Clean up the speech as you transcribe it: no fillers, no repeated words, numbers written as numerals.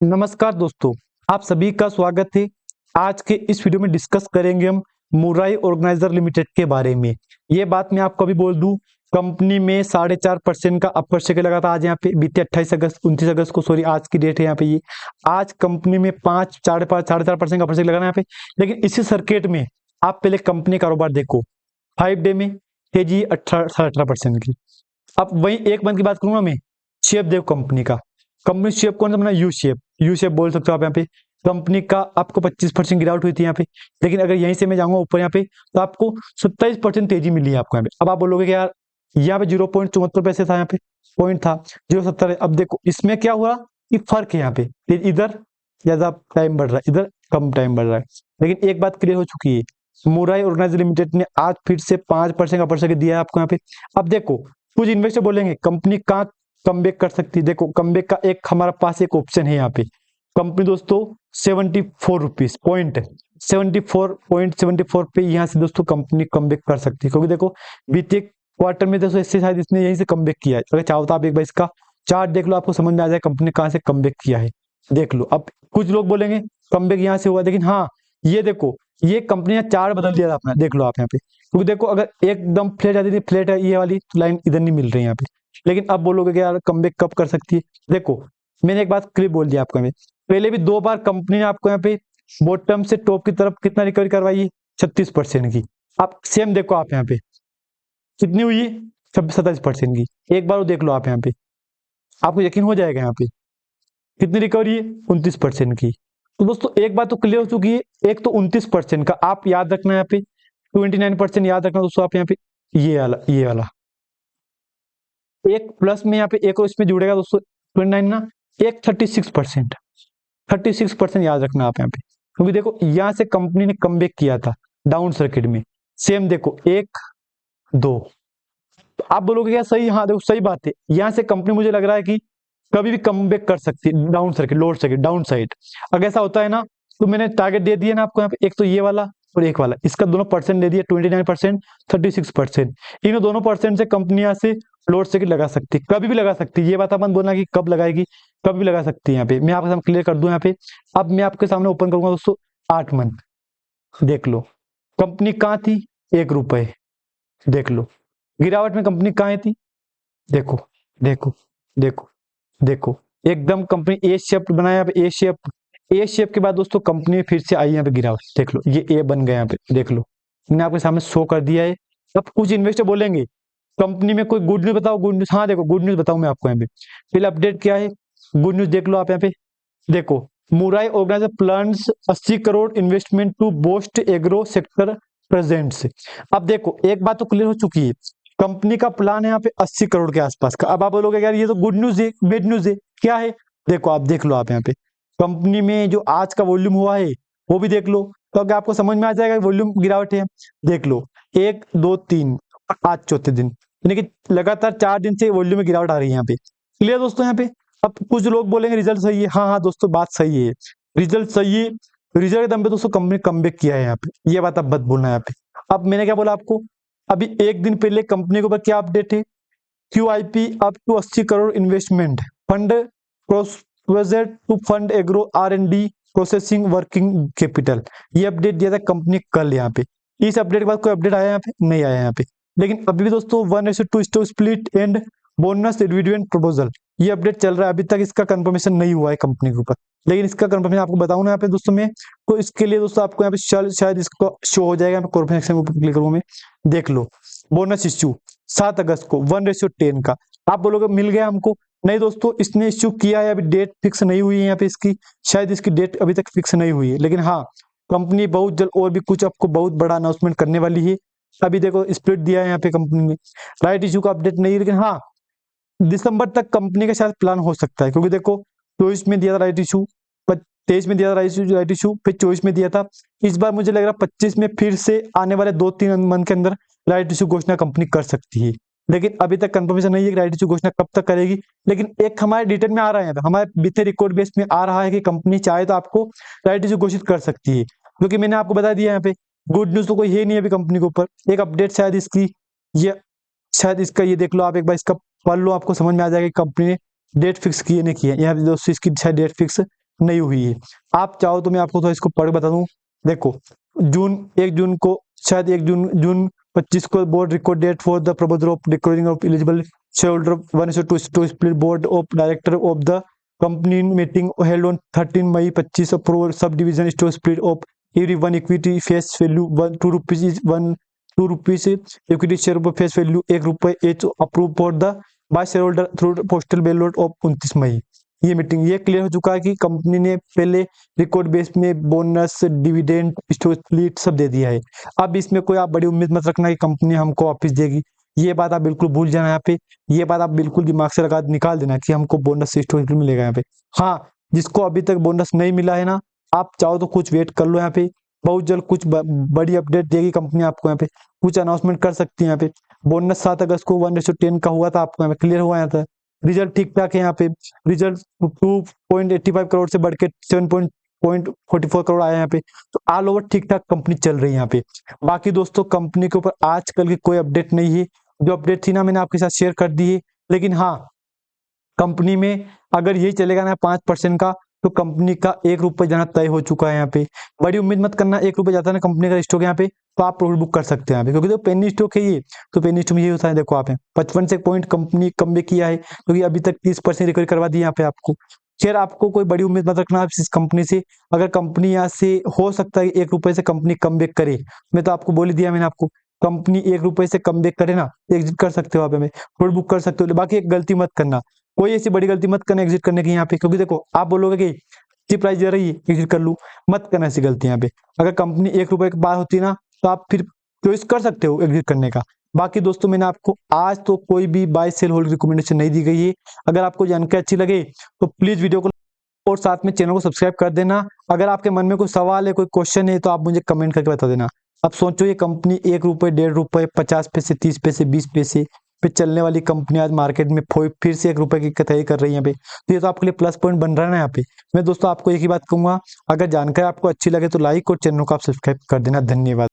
नमस्कार दोस्तों, आप सभी का स्वागत है। आज के इस वीडियो में डिस्कस करेंगे हम मुराई ऑर्गेनाइजर लिमिटेड के बारे में। ये बात मैं आपको अभी बोल दूं, कंपनी में 4.5% का अपर सेक्टर लगा था। आज यहाँ पे बीते 29 अगस्त को, सॉरी आज की डेट है यहाँ पे। ये आज कंपनी में 5 4.5 4.4% का अपर सेक्टर लगा यहाँ पे। लेकिन इसी सर्किट में आप पहले कंपनी कारोबार देखो, 5 डे में तेजी 18.5% की। अब वही एक मंथ की बात करूंगा मैं, शेप देखो कंपनी का। कंपनी शेप कौन सा बना? यू शेप बोल सकते हो आप यहाँ पे। कंपनी का आपको 25% गिरावट हुई थी यहाँ पे, लेकिन अगर यहीं से मैं जाऊंगा ऊपर यहाँ पे तो आपको 27% तेजी मिली है आपको यहाँ पे। अब आप बोलोगे कि यार यहाँ पे 0.74 पैसे था, यहाँ पे पॉइंट था 0.70। अब देखो इसमें क्या हुआ कि फर्क है यहाँ पे, इधर ज्यादा टाइम बढ़ रहा है, इधर कम टाइम बढ़ रहा है। लेकिन एक बात क्लियर हो चुकी है, मुराई ऑर्गेनाइजर लिमिटेड ने आज फिर से 5% का परसेंट दिया है आपको यहाँ पे। अब देखो कुछ इन्वेस्टर बोलेंगे कंपनी कहाँ कमबैक कर सकती है। देखो कमबैक का एक हमारे पास एक ऑप्शन है यहाँ पे। कंपनी दोस्तों 74 पे यहाँ से दोस्तों कंपनी कमबैक कर सकती है, क्योंकि देखो बीते क्वार्टर में दोस्तों इससे शायद इसने यहीं से कमबैक किया है। अगर चाहो तो आप एक बार इसका चार्ट देख लो, आपको समझ में आ जाए कंपनी कहाँ से कमबैक किया है। देख लो, अब कुछ लोग बोलेंगे कमबैक यहाँ से हुआ, लेकिन हाँ ये देखो ये कंपनी ने चार्ट बदल दिया था अपना। देख लो आप यहाँ पे, क्योंकि देखो अगर एकदम फ्लैट आती थी, फ्लैट है ये वाली लाइन इधर नहीं मिल रही है यहाँ पे। लेकिन अब बोलोगे कि यार कमबैक कब कर सकती है। देखो मैंने एक बात क्लियर बोल दिया आपको, मैं पहले भी 2 बार कंपनी ने आपको यहाँ पे बॉटम से टॉप की तरफ कितना रिकवरी करवाई है, 36% की। आप सेम देखो आप यहाँ पे कितनी हुई है, 27% की। एक बार वो देख लो आप यहाँ पे, आपको यकीन हो जाएगा यहाँ पे कितनी रिकवरी है, 29% की। तो दोस्तों एक बात तो क्लियर हो चुकी है, एक तो 29% का आप याद रखना यहाँ पे, 29% याद रखना दोस्तों आप यहाँ पे। ये वाला एक प्लस में यहाँ पे एक और इसमें जुड़ेगा दोस्तों 29 ना, एक 36% याद रखना आप यहाँ पे। क्योंकि देखो यहाँ से कंपनी ने कमबैक किया था डाउन सर्किट में। सेम देखो 1 2, तो आप बोलोगे क्या सही, हाँ देखो सही बात है। यहाँ से कंपनी मुझे लग रहा है कि कभी भी कमबैक कर सकती है down circuit, lower circuit, down side. अगर ऐसा होता है ना तो मैंने टारगेट दे दिया ना आपको यहाँ पे, एक तो ये वाला और एक वाला, इसका दोनों परसेंट दे दिया, 29%, 36%। इन दोनों परसेंट से कंपनी यहाँ से लोअर सर्किट लगा सकती है, कभी भी लगा सकती है। ये बात अपन बोलना कि कब लगाएगी, कभी भी लगा सकती है। यहाँ पे मैं आपके सामने क्लियर कर दूं यहाँ पे। अब मैं आपके सामने ओपन करूंगा दोस्तों 8 मंथ। देख लो कंपनी कहाँ थी, 1 रुपए। देख लो गिरावट में कंपनी कहाँ थी, देखो देखो देखो देखो एकदम कंपनी ए शेप बनाया यहाँ पे, ए शेप के बाद दोस्तों कंपनी फिर से आई यहाँ पे गिरावट। देख लो ये ए बन गया यहाँ पे, देख लो मैंने आपके सामने शो कर दिया है। अब कुछ इन्वेस्टर बोलेंगे कंपनी में कोई गुड न्यूज बताओ, गुड न्यूज। हाँ देखो गुड न्यूज बताऊं मैं आपको यहाँ पे, पहले अपडेट क्या है, गुड न्यूज देख लो आप यहाँ पे। देखो मुराई organiser plans 80 crore investment to boost agro sector presents. अब देखो एक बात तो क्लियर हो चुकी है, कंपनी का प्लान है यहाँ पे 80 करोड़ के आसपास का। अब आप बोलोगे यार ये तो गुड न्यूज है, बैड न्यूज है, क्या है? देखो आप देख लो आप यहाँ पे कंपनी में जो आज का वॉल्यूम हुआ है वो भी देख लो, तो अगर आपको समझ में आ जाएगा वॉल्यूम गिरावट है। देख लो 1 2 3 आज चौथे दिन, यानी कि लगातार 4 दिन से वॉल्यूम में गिरावट आ रही है यहाँ पे। क्लियर दोस्तों यहाँ पे। अब कुछ लोग बोलेंगे रिजल्ट सही है, हाँ हाँ दोस्तों बात सही है, रिजल्ट सही है। रिजल्ट के दम पे दोस्तों कंपनी कमबैक किया है यहाँ पे, ये बात आप मत बोलना यहाँ पे। अब मैंने क्या बोला आपको, अभी एक दिन पहले कंपनी के ऊपर क्या अपडेट है, QIP up to 80 crore investment fund project to fund agro R&D processing working capital. ये अपडेट दिया था कंपनी कल यहाँ पे। इस अपडेट के बाद कोई अपडेट आया यहाँ पे? नहीं आया यहाँ पे। लेकिन अभी भी दोस्तों 1:2 stock split and bonus dividend proposal ये अपडेट चल रहा है। अभी तक इसका कंफर्मेशन नहीं हुआ है कंपनी के ऊपर, लेकिन इसका कंफर्मेशन आपको बताऊं ना यहाँ पे दोस्तों मैं, तो इसके लिए दोस्तों आपको यहाँ पे शायद इसको शो हो जाएगा। मैं कॉर्पोरेट सेक्शन में क्लिक करूंगा मैं, देख लो बोनस इश्यू 7 अगस्त को 1:10 का। आप बोलोगे मिल गया हमको, नहीं दोस्तों इसने इश्यू किया है, अभी डेट फिक्स नहीं हुई है यहाँ पे इसकी, शायद इसकी डेट अभी तक फिक्स नहीं हुई है। लेकिन हाँ कंपनी बहुत जल्द और भी कुछ आपको बहुत बड़ा अनाउंसमेंट करने वाली है। अभी देखो स्प्लिट दिया है यहाँ पे कंपनी ने, राइट इश्यू का अपडेट नहीं है, लेकिन हाँ दिसंबर तक कंपनी का शायद प्लान हो सकता है। क्योंकि देखो 24 में दिया था राइट इशू, 23 में दिया था राइट इशू, फिर 24 में दिया था। इस बार मुझे लग रहा है 25 में फिर से आने वाले 2-3 मंथ के अंदर राइट इशू घोषणा कंपनी कर सकती है। लेकिन अभी तक कंफर्मेशन नहीं है कि राइट इशू घोषणा कब तक करेगी। लेकिन एक हमारे डिटेल में आ रहा है, हमारे बीते रिकॉर्ड बेस में आ रहा है कि कंपनी चाहे तो आपको राइट इशू घोषित कर सकती है। क्योंकि मैंने आपको बता दिया यहाँ पे गुड न्यूज तो कोई है नहीं अभी कंपनी के ऊपर। एक अपडेट शायद इसकी, ये शायद इसका ये देख लो आप एक बार, इसका पढ़ लो, आपको समझ में आ जाएगा कि कंपनी ने डेट फिक्स किए नहीं किए। यहाँ पे दोस्तों इसकी शायद डेट फिक्स नहीं हुई है। आप चाहो तो मैं आपको थोड़ा इसको पढ़ बता दूं। देखो, 1 जून को, शायद 1 जून 25 को board record date for the proposal of declaring of eligible share holder 1:2 split board of director of the company meeting held on 13 May 25 approval sub division stock split of every one equity face value 2 rupees equity share पर face value ₹1 H approve for the buy share holder through postal ballot of 29 May. ये meeting ये clear हो चुका है कि company ने पहले record base में बोनस डिविडेंड स्टॉक स्प्लिट सब दे दिया है। अब इसमें कोई आप बड़ी उम्मीद मत रखना कि कंपनी हमको वापस देगी, ये बात आप बिल्कुल भूल जाना यहाँ पे। ये बात आप बिल्कुल दिमाग से लगा निकाल देना कि हमको बोनस स्टॉक स्प्लिट मिलेगा यहाँ पे। हाँ, जिसको अभी तक बोनस नहीं मिला है ना, आप चाहो तो कुछ वेट कर लो यहाँ पे, बहुत जल्द कुछ बड़ी अपडेट देगी कंपनी आपको, यहाँ पे कुछ अनाउंसमेंट कर सकती है। यहाँ पे बोनस 7 अगस्त को 1:10 का हुआ था, आपको यहाँ पे क्लियर हुआ यहाँ था। रिजल्ट ठीक ठाक है यहाँ पे, रिजल्ट 2.85 करोड़ से बढ़ के 7.44 करोड़ आया यहाँ पे। तो ऑल ओवर ठीक ठाक कंपनी चल रही है यहाँ पे। बाकी दोस्तों कंपनी के ऊपर आजकल की कोई अपडेट नहीं है, जो अपडेट थी ना मैंने आपके साथ शेयर कर दी है। लेकिन हाँ, कंपनी में अगर यही चलेगा ना 5% का, तो कंपनी का ₹1 जाना तय हो चुका है यहाँ पे। बड़ी उम्मीद मत करना, ₹1 जाता है ना कंपनी का स्टॉक यहाँ पे, तो आप प्रॉफिट बुक कर सकते हैं यहाँ पे, क्योंकि तो पेनी स्टॉक है ये। तो पेनी स्टॉक में ये होता है, देखो आप 55 से पॉइंट कंपनी कम भी किया है, क्योंकि अभी तक 30% रिकवरी करवा दी यहाँ पे आपको। खैर, आपको कोई बड़ी उम्मीद मत रखना आप इस कंपनी से। अगर कंपनी यहाँ से हो सकता है ₹1 से कंपनी कम बैक करे, मैं तो आपको बोल ही दिया मैंने आपको, कंपनी ₹1 से कम बैक करे ना, एग्जिट कर सकते हो आप, हमें प्रॉफिट बुक कर सकते हो। बाकी एक गलती मत करना, कोई ऐसी बड़ी गलती मत करना एग्जिट करने की यहाँ पे, क्योंकि देखो आप बोलोगे कि अच्छी प्राइस दे रही है एग्जिट कर लूं, मत करना ऐसी गलती यहाँ पे। अगर कंपनी ₹1 के बाद होती ना, तो आप फिर चॉइस कर सकते हो एग्जिट करने का। बाकी दोस्तों मैंने आपको आज तो कोई भी बाय सेल होल्ड रिकमेंडेशन नहीं दी गई है। अगर आपको जानकारी अच्छी लगे तो प्लीज वीडियो को और साथ में चैनल को सब्सक्राइब कर देना। अगर आपके मन में कोई सवाल है, कोई क्वेश्चन है, तो आप मुझे कमेंट करके बता देना। अब सोचो, ये कंपनी ₹1, ₹1.5, 50 पैसे, 30 पैसे, 20 पैसे पे चलने वाली कंपनी आज मार्केट में फिर से ₹1 की कटाई कर रही है यहाँ पे, तो ये तो आपके लिए प्लस पॉइंट बन रहा है ना यहाँ पे। मैं दोस्तों आपको एक ही बात कहूंगा, अगर जानकारी आपको अच्छी लगे तो लाइक और चैनल को आप सब्सक्राइब कर देना। धन्यवाद।